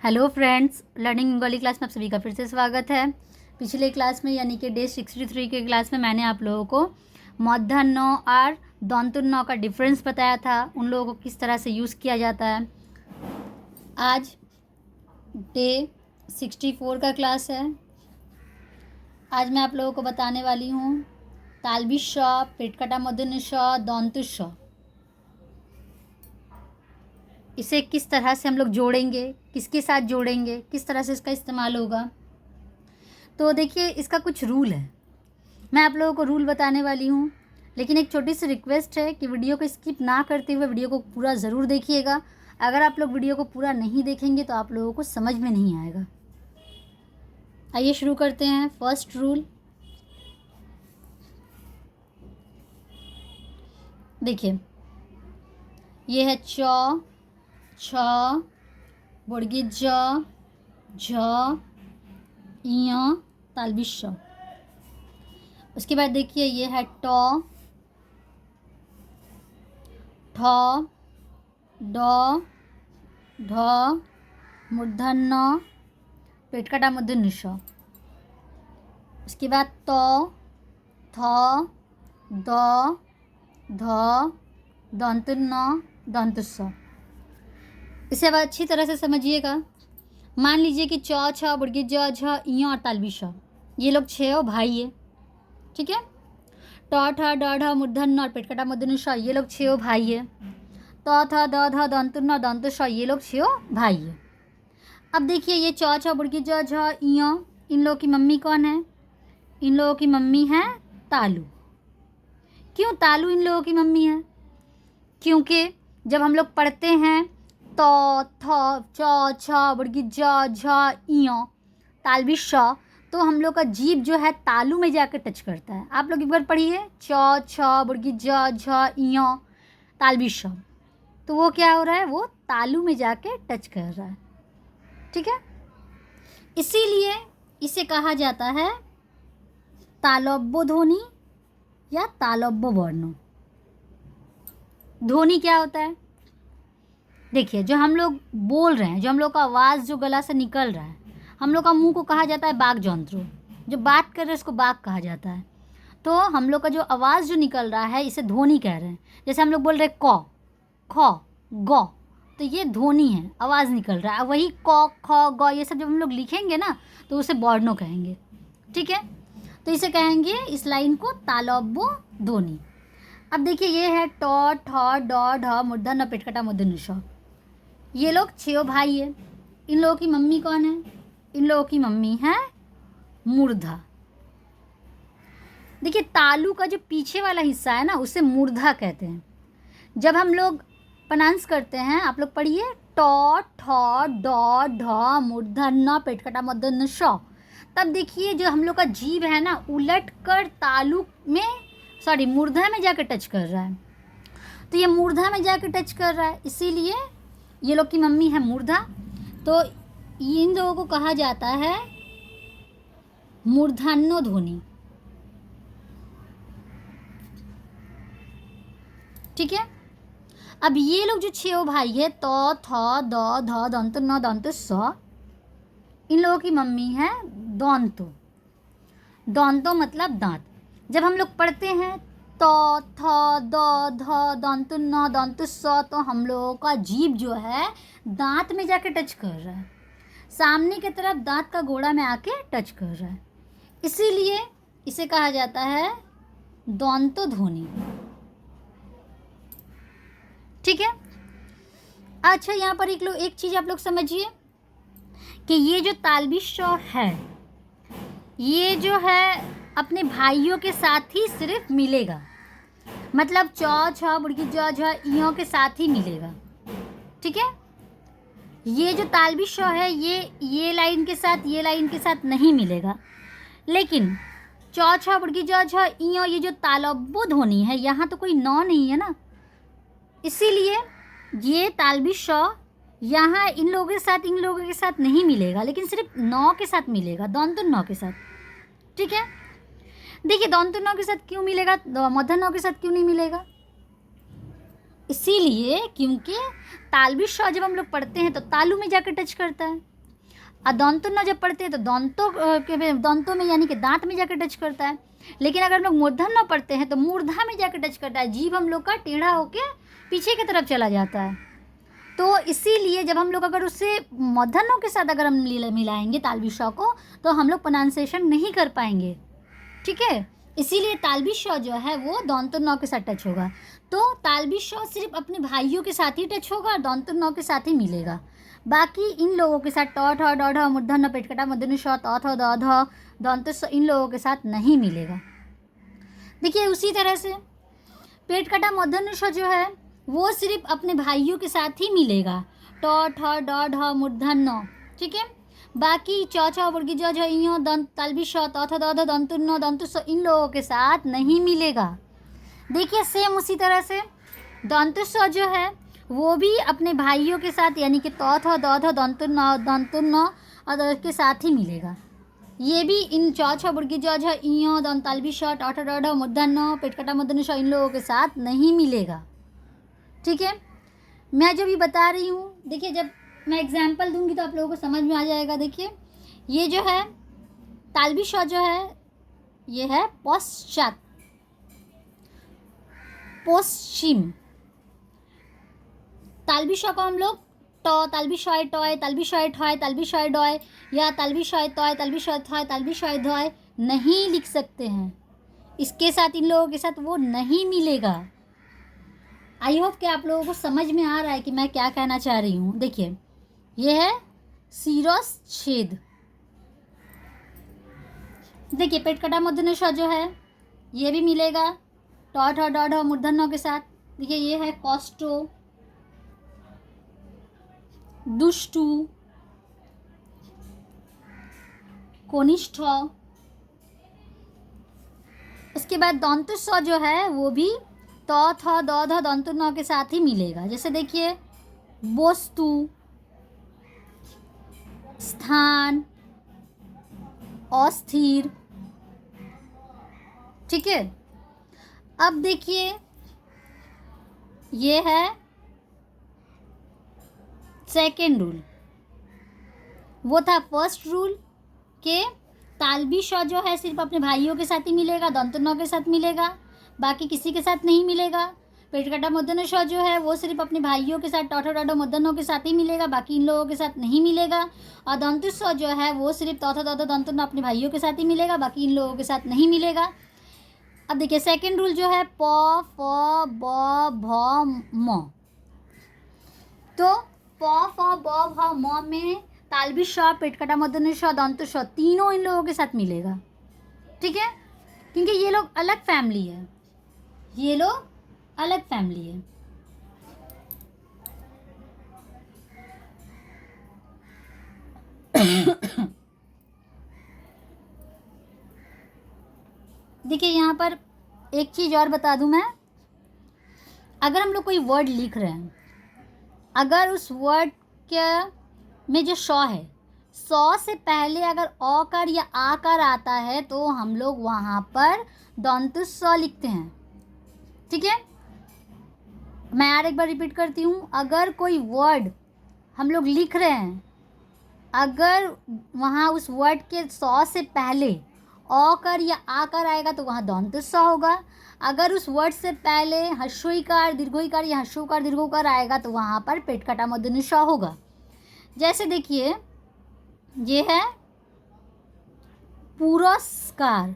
Hello friends, learning Bengali class में आप सभी का फिर से स्वागत है। पिछले क्लास में यानी कि डे 63 के क्लास में मैंने आप लोगों को मूर्धन्य और दंतुर्ण का डिफरेंस बताया था, उन लोगों को किस तरह से यूज़ किया जाता है। आज डे 64 का क्लास है। आज मैं आप लोगों को बताने वाली हूँ तालबी श, पेटकाटा मूर्धन्य श, दंतु श, इसे किस तरह से हम लोग जोड़ेंगे, किसके साथ जोड़ेंगे, किस तरह से इसका इस्तेमाल होगा। तो देखिए, इसका कुछ रूल है, मैं आप लोगों को रूल बताने वाली हूँ, लेकिन एक छोटी सी रिक्वेस्ट है कि वीडियो को स्किप ना करते हुए वीडियो को पूरा ज़रूर देखिएगा। अगर आप लोग वीडियो को पूरा नहीं देखेंगे तो आप लोगों को समझ में नहीं आएगा। आइए शुरू करते हैं। फर्स्ट रूल देखिए, ये है च, छ, बड़गी ज, झ, इय, तालबी श। उसके बाद देखिए, ये है ट, ठ, ड, ढ, मूर्धन्य, पेटकाटा मूर्धन्य श। उसके बाद त, थ, द, ध, दंतुर्ण, दंतु स। इसे अब अच्छी तरह से समझिएगा। मान लीजिए कि च, छ, बड़गी ज, झ, इय और तालबी श, ये लोग 6 भाई है, ठीक है। ट, ठ, ड, ढ, मूर्धन्य और पेटकाटा मूर्धन्य श, ये लोग 6 भाई है। त, थ, द, ध, दंतुर्ण, दंतु श, ये लोग 6 भाई है। अब देखिए, ये च, छ, बड़गी ज, झ, इय, इन लोगों की मम्मी कौन है? इन लोगों की मम्मी है तालू। क्यों तालू इन लोगों की मम्मी है? क्योंकि जब हम लोग पढ़ते हैं त, थ, च, छ, बड़गी ज, झ, इय, तालबी श, तो हम लोग का जीभ जो है तालू में जाकर टच करता है। आप लोग एक बार पढ़िए, च, छ, बड़गी ज, झ, इय, तालबी श, तो वो क्या हो रहा है? वो तालू में जाके टच कर रहा है, ठीक है। इसीलिए इसे कहा जाता है तालव्य ध्वनि या तालव्य वर्ण। ध्वनि क्या होता है? देखिए, जो हम लोग बोल रहे हैं, जो हम लोग का आवाज़ जो गला से निकल रहा है, हम लोग का मुंह को कहा जाता है बाक जंत्र। जो बात कर रहे हैं उसको बाक कहा जाता है। तो हम लोग का जो आवाज़ जो निकल रहा है इसे ध्वनि कह रहे हैं। जैसे हम लोग बोल रहे हैं क, ख, ग, तो ये ध्वनि है, आवाज़ निकल रहा है। वही क, ख, ग ये सब जब हम लोग लिखेंगे ना तो उसे वर्णों कहेंगे, ठीक है। तो इसे कहेंगे, इस लाइन को तालव्य ध्वनि। अब देखिए, ये है ट, ठ, ड, ढ, मूर्धन्य, पेटकाटा मूर्धन्य श, ये लोग 6 भाई है। इन लोगों की मम्मी कौन है? इन लोगों की मम्मी है मूर्धा। देखिए, तालू का जो पीछे वाला हिस्सा है ना उसे मूर्धा कहते हैं। जब हम लोग प्रोनाउंस करते हैं, आप लोग पढ़िए, ट, ठ, ड, ढ, मूर्धन्य, पेटकाटा मूर्धन्य श, तब देखिए जो हम लोग का जीभ है ना उलट कर तालु में, सॉरी, मूर्धा में जाकर टच कर रहा है। तो ये मूर्धा में जाकर टच कर रहा है, इसीलिए ये लोग की मम्मी है मूर्धा। तो इन लोगों को कहा जाता है मूर्धन्य ध्वनि, ठीक है। अब ये लोग जो 6 भाई है, त, थ, द, ध, दंत, न, दंत, स, इन लोगों की मम्मी है दंतो। दंतो मतलब दांत। जब हम लोग पढ़ते हैं त, थ, द, ध, दंत, न, दंत, स, तो हम लोगों का जीभ जो है दांत में जाके टच कर रहा है, सामने की तरफ दांत का गोड़ा में आके टच कर रहा है, इसीलिए इसे कहा जाता है दंतो ध्वनि, ठीक है। अच्छा, यहाँ पर एक चीज़ आप लोग समझिए कि ये जो तालबी श है, ये जो है अपने भाइयों के साथ ही सिर्फ मिलेगा। मतलब च, छ, बड़गी ज, झ, इयों के साथ ही मिलेगा, ठीक है। ये जो तालबी श है ये लाइन के साथ, ये लाइन के साथ नहीं मिलेगा। लेकिन च, छ, बड़गी ज, झ, इयों, ये जो तालव्य ध्वनि है, यहाँ तो कोई न नहीं है ना, इसीलिए ये तालबी श यहाँ इन लोगों के साथ नहीं मिलेगा, लेकिन सिर्फ नौ के साथ मिलेगा, दंत नौ के साथ, ठीक है। देखिए, दंत नौ के साथ क्यों मिलेगा, मूर्धन्य नौ के साथ क्यों नहीं मिलेगा? इसीलिए क्योंकि तालवी श जब हम लोग पढ़ते हैं तो तालू में जाकर टच करता है, और दंतुन जब पढ़ते हैं तो दंतों में यानी कि दांत में जाकर टच करता है। लेकिन अगर हम लोग मूर्धन्य पढ़ते हैं तो मूर्धा में जाकर टच करता है, जीभ हम लोग का टेढ़ा होके पीछे की तरफ चला जाता है। तो इसीलिए जब हम लोग अगर उससे मूर्धन्यों के साथ अगर हम मिलाएंगे तालवी श को तो हम लोग प्रोनाउंसिएशन नहीं कर पाएंगे, ठीक है। इसीलिए तालवी श जो है वो दंतुन के साथ टच होगा। तो तालवी श सिर्फ अपने भाइयों के साथ ही टच होगा और दंतुन के साथ ही मिलेगा। बाकी इन लोगों के साथ ट ठ ड ढ मूर्धन्य पेटकटा मूर्धन्य श त थ द ध दंत स इन लोगों के साथ नहीं मिलेगा। देखिए उसी तरह से पेटकटा मूर्धन्य श जो है वो सिर्फ अपने भाइयों के साथ ही मिलेगा, ट ठ ड ढ मूर्धन्य, ठीक है। बाकी च छ वर्गी ज झ इं दंत तालवी श त थ द ध दंतुन दंतु स इन लोगों के साथ नहीं मिलेगा। देखिए सेम उसी तरह से दंतु स जो है वो भी अपने भाइयों के साथ यानी कि त थ द ध दंतुन के साथ ही मिलेगा। ये भी इन च छ वर्गी ज झ इं दंत तालवी श ट ठ ड ढ मूर्धन्य पेटकटा मूर्धन्य श इन लोगों के साथ नहीं मिलेगा, ठीक है। मैं जो भी बता रही हूँ, देखिए जब मैं एग्जाम्पल दूंगी तो आप लोगों को समझ में आ जाएगा। देखिए ये जो है तालवी श जो है ये है पश्चात, पश्चिम। तालवी श को हम लोग ट तालवी श टॉय तालवी श ठॉय तालवी श डॉय या तालवी श तॉय तालवी श थॉय तालवी श धॉय नहीं लिख सकते हैं। इसके साथ इन लोगों के साथ वो नहीं मिलेगा। आई होप कि आप लोगों को समझ में आ रहा है कि मैं क्या कहना चाह रही हूँ। देखिए ये है शिरोच्छेद। देखिए पेटकटा मूर्धन्य श जो है ये भी मिलेगा ट ठ ड ढ मूर्धन्यों के साथ। देखिए ये है कॉस्टो, दुष्टु, कोनिष्ठ। उसके बाद दंतु स जो है वो भी त थ द ध दंतुन के साथ ही मिलेगा। जैसे देखिए वस्तु, स्थान, अस्थिर, ठीक है। अब देखिए ये है सेकेंड रूल। वो था फर्स्ट रूल के तालवी श जो है सिर्फ अपने भाइयों के साथ ही मिलेगा, दंतुन के साथ मिलेगा, बाकी किसी के साथ नहीं मिलेगा। पेटकटा मूर्धन्य श जो है वो सिर्फ अपने भाइयों के साथ ट ठ ड ढ मूर्धन्यों के साथ ही मिलेगा, बाकी इन लोगों के साथ नहीं मिलेगा। और दंतु स जो है वो सिर्फ त थ द ध दंतुन अपने भाइयों के साथ ही मिलेगा, बाकी इन लोगों के साथ नहीं मिलेगा। अब देखिए सेकेंड रूल जो है प फ ब भ म। तो प फ ब भ म में तालवी श पेटकटा मूर्धन्य श दंतु श तीनों इन लोगों के साथ मिलेगा, ठीक है, क्योंकि ये लोग अलग फैमिली है, ये लोग अलग फैमिली है। देखिए यहाँ पर एक चीज़ और बता दूं मैं, अगर हम लोग कोई वर्ड लिख रहे हैं, अगर उस वर्ड के में जो श है, सौ से पहले अगर औकार या आकार आता है तो हम लोग वहाँ पर दंतु स लिखते हैं, ठीक है। मैं यार एक बार रिपीट करती हूँ, अगर कोई वर्ड हम लोग लिख रहे हैं, अगर वहाँ उस वर्ड के सौ से पहले औकार या आकार आएगा तो वहाँ दंतु स होगा। अगर उस वर्ड से पहले ह्रस्वईकार दीर्घईकार या ह्रस्वकार दीर्घोकार आएगा तो वहाँ पर पेटकटा मूर्धन्य श होगा। जैसे देखिए ये है पुरस्कार,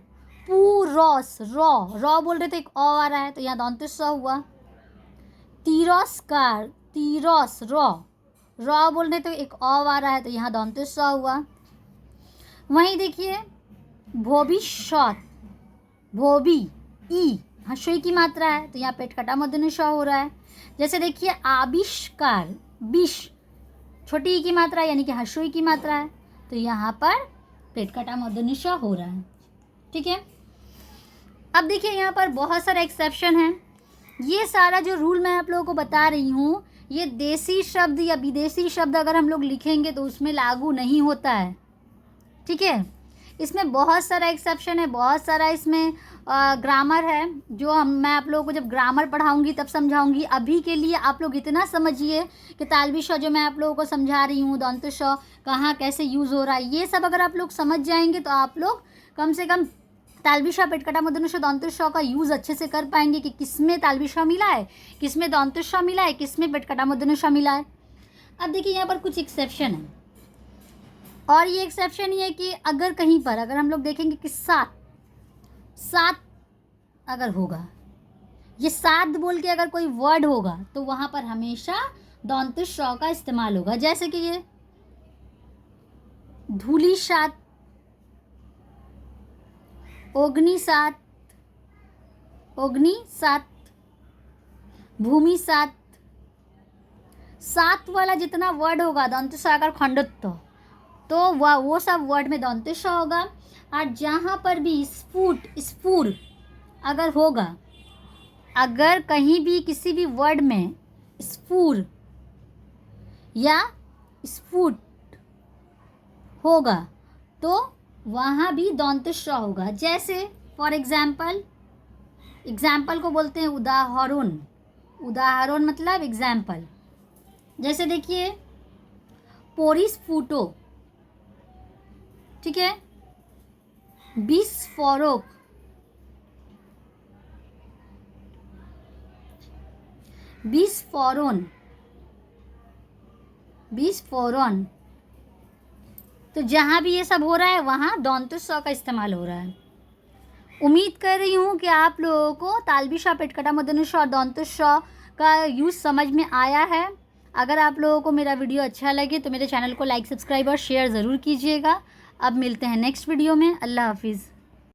पुरस र बोल रहे थे, एक अ आ रहा है तो यहाँ दंतु स हुआ। तिरस्कार, तिरस र बोल रहे तो एक अ आ रहा है तो यहाँ दंतु स हुआ। वहीं देखिए भविष्यत, भोबी ई ह्रस्व की मात्रा है तो यहाँ पेटकटा मूर्धन्य श हो रहा है। जैसे देखिए आविष्कार, विष छोटी ई की मात्रा यानी कि ह्रस्व की मात्रा है तो यहाँ पर पेटकटा मूर्धन्य श हो रहा है, ठीक है। अब देखिए यहाँ पर बहुत सारे एक्सेप्शन हैं। ये सारा जो रूल मैं आप लोगों को बता रही हूँ, ये देसी शब्द या विदेशी शब्द अगर हम लोग लिखेंगे तो उसमें लागू नहीं होता है, ठीक है। इसमें बहुत सारा एक्सेप्शन है, बहुत सारा इसमें ग्रामर है जो मैं आप लोगों को जब ग्रामर पढ़ाऊंगी तब समझाऊंगी। अभी के लिए आप लोग इतना समझिए कि तालवी श जो मैं आप लोगों को समझा रही हूँ, दंत श कहाँ कैसे यूज़ हो रहा है, ये सब अगर आप लोग समझ जाएंगे तो आप लोग कम से कम तालवी श पेटकटा मूर्धन्य ष दंत श का यूज़ अच्छे से कर पाएंगे कि किस में तालवी श मिला है, किस में दंत श मिला है, किस में पेटकटा मूर्धन्य ष मिला है। अब देखिए यहाँ पर कुछ एक्सेप्शन है, और ये एक्सेप्शन ये है कि अगर कहीं पर अगर हम लोग देखेंगे कि सात अगर होगा, ये सात बोल के अगर कोई वर्ड होगा तो वहाँ पर हमेशा दंत श का इस्तेमाल होगा। जैसे कि ये धूली सात, अग्नि सात, भूमि सात, सात वाला जितना वर्ड होगा दंत स अगर खंडत्व तो वह वो सब वर्ड में दंत श होगा। और जहाँ पर भी स्फुर अगर होगा, अगर कहीं भी किसी भी वर्ड में स्फुर या स्फुट होगा तो वहाँ भी दंत श होगा। जैसे फॉर एग्जाम्पल को बोलते हैं उदाहरण, उदाहरण मतलब एग्जाम्पल। जैसे देखिए परिस्फुटो, ठीक है, विस्फोरक, विस्फोरण। तो जहाँ भी ये सब हो रहा है वहाँ दंत स का इस्तेमाल हो रहा है। उम्मीद कर रही हूँ कि आप लोगों को तालवी श पेटकटा मूर्धन्य ष और दंत श का यूज़ समझ में आया है। अगर आप लोगों को मेरा वीडियो अच्छा लगे तो मेरे चैनल को लाइक, सब्सक्राइब और शेयर ज़रूर कीजिएगा। अब मिलते हैं नेक्स्ट वीडियो में। अल्लाह हाफिज़।